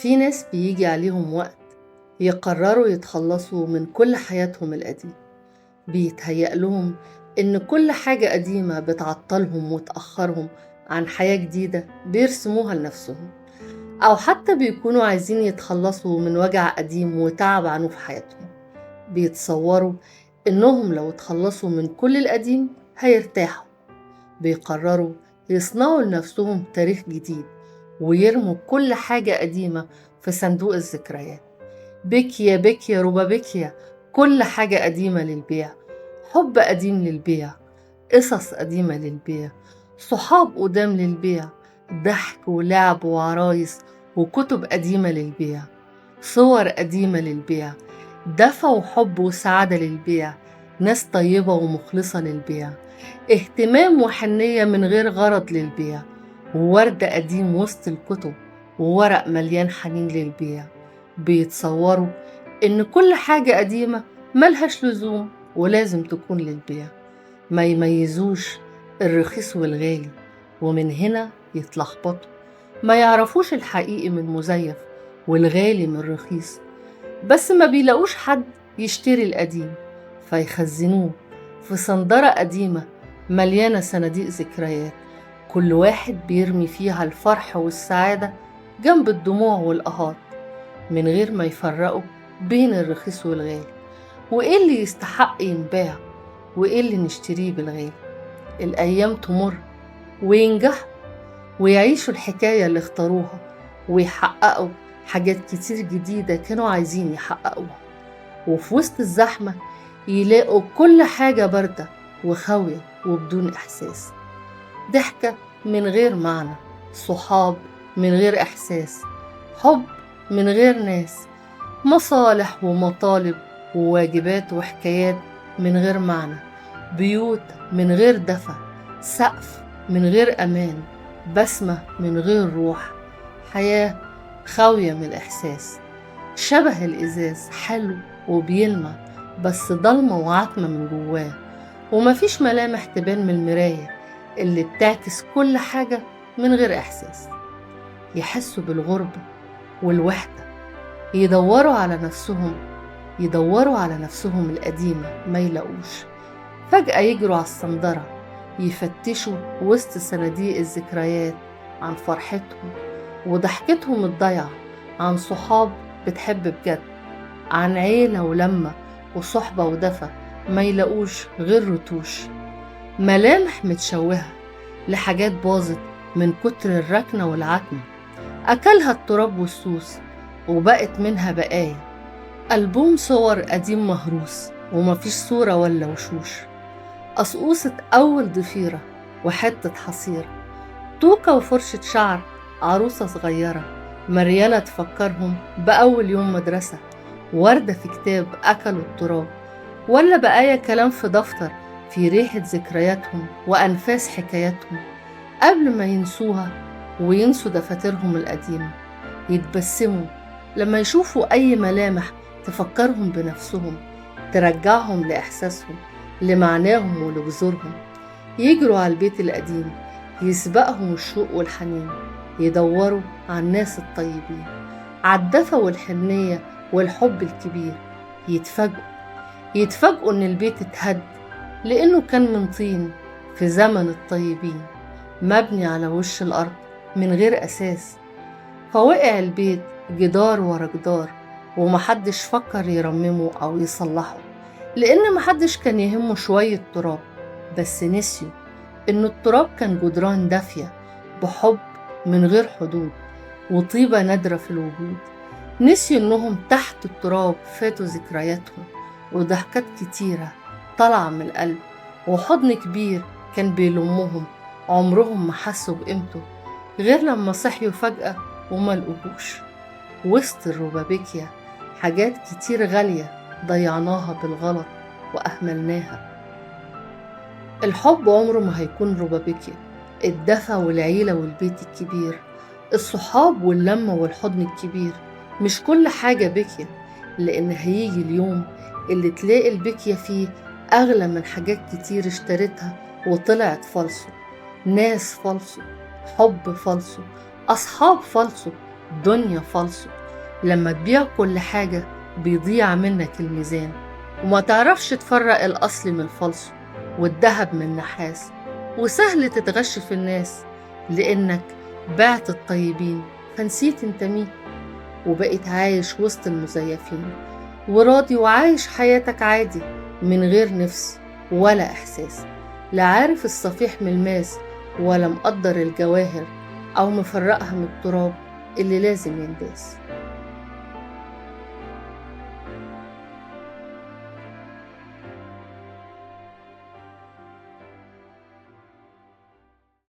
في ناس بيجي عليهم وقت يقرروا يتخلصوا من كل حياتهم القديمة. بيتهيأ لهم إن كل حاجة قديمة بتعطلهم وتأخرهم عن حياة جديدة بيرسموها لنفسهم، أو حتى بيكونوا عايزين يتخلصوا من وجع قديم وتعب عنه في حياتهم. بيتصوروا إنهم لو اتخلصوا من كل القديم هيرتاحوا. بيقرروا يصنعوا لنفسهم تاريخ جديد ويرموا كل حاجة قديمة في صندوق الذكريات. بكيا بكيا ربا بكيا، كل حاجة قديمة للبيع، حب قديم للبيع، قصص قديمة للبيع، صحاب قدام للبيع، ضحك ولعب وعرايس وكتب قديمة للبيع، صور قديمة للبيع، دفى وحب وسعادة للبيع، ناس طيبة ومخلصة للبيع، اهتمام وحنية من غير غرض للبيع، وورد قديم وسط الكتب وورق مليان حنين للبيع. بيتصوروا إن كل حاجة قديمة ملهاش لزوم ولازم تكون للبيع. ما يميزوش الرخيص والغالي، ومن هنا يتلخبطوا. ما يعرفوش الحقيقي من مزيف والغالي من رخيص، بس ما بيلاقوش حد يشتري القديم فيخزنوه في صندرة قديمة مليانة صناديق ذكريات، كل واحد بيرمي فيها الفرح والسعادة جنب الدموع والقهار، من غير ما يفرقوا بين الرخيص والغالي، وإيه اللي يستحق ينباع وإيه اللي نشتريه بالغالي. الأيام تمر وينجحوا ويعيشوا الحكاية اللي اختاروها، ويحققوا حاجات كتير جديدة كانوا عايزين يحققوها، وفي وسط الزحمة يلاقوا كل حاجة باردة وخاوية وبدون إحساس. ضحكة من غير معنى، صحاب من غير إحساس، حب من غير ناس، مصالح ومطالب وواجبات وحكايات من غير معنى، بيوت من غير دفى، سقف من غير أمان، بسمة من غير روح، حياة خاوية من الإحساس. شبه الإزاز حلو وبيلمع، بس ضلمة وعتمة من جواه، ومفيش ملامح تبان من المراية اللي بتعكس كل حاجة من غير إحساس. يحسوا بالغربة والوحدة، يدوروا على نفسهم القديمة ما يلاقوش، فجأة يجروا على الصندرة يفتشوا وسط صناديق الذكريات عن فرحتهم وضحكتهم الضيعة، عن صحاب بتحب بجد، عن عيلة ولمة وصحبة ودفى، ما يلاقوش غير رتوش، ملامح متشوهة لحاجات باظت من كتر الركنة والعتمة، أكلها التراب والسوس وبقت منها بقايا، ألبوم صور قديم مهروس ومفيش صورة ولا وشوش، قصقوصة أول ضفيرة وحتة حصيرة، توكة وفرشة شعر عروسة صغيرة مريانة تفكرهم بأول يوم مدرسة، وردة في كتاب أكلوا التراب، ولا بقايا كلام في دفتر في ريحة ذكرياتهم وأنفاس حكاياتهم، قبل ما ينسوها وينسوا دفاترهم القديمة. يتبسموا لما يشوفوا أي ملامح تفكرهم بنفسهم، ترجعهم لإحساسهم، لمعناهم ولجذورهم. يجروا على البيت القديم يسبقهم الشوق والحنين، يدوروا على الناس الطيبين، على الدفى والحنية والحب الكبير. يتفاجئوا إن البيت اتهد لأنه كان من طين في زمن الطيبين، مبني على وش الأرض من غير أساس، فوقع البيت جدار ورا جدار، ومحدش فكر يرممه أو يصلحه، لأن محدش كان يهمه شوية تراب. بس نسيوا إن التراب كان جدران دافية بحب من غير حدود، وطيبة نادرة في الوجود. نسيوا إنهم تحت التراب فاتوا ذكرياتهم وضحكات كتيرة طالعة من القلب، وحضن كبير كان بيلمهم، عمرهم ما حسوا بقيمته غير لما صحيوا فجأة وما لقوهوش. وسط الربابيكيا حاجات كتير غالية ضيعناها بالغلط وأهملناها. الحب عمره ما هيكون ربابيكيا، الدفى والعيلة والبيت الكبير، الصحاب واللمة والحضن الكبير، مش كل حاجة بكيا، لأن هيجي اليوم اللي تلاقي البكيا فيه أغلى من حاجات كتير اشتريتها وطلعت فالصو، ناس فالصو، حب فالصو، أصحاب فالصو، دنيا فالصو. لما تبيع كل حاجة بيضيع منك الميزان، وما تعرفش تفرق الأصل من الفالصو والذهب من النحاس. وسهل تتغش في الناس لأنك بعت الطيبين فنسيت انت مين، وبقيت عايش وسط المزيفين وراضي وعايش حياتك عادي من غير نفس ولا إحساس. لا عارف الصفيح من الماس ولا مقدر الجواهر أو مفرقها من التراب اللي لازم ينداس.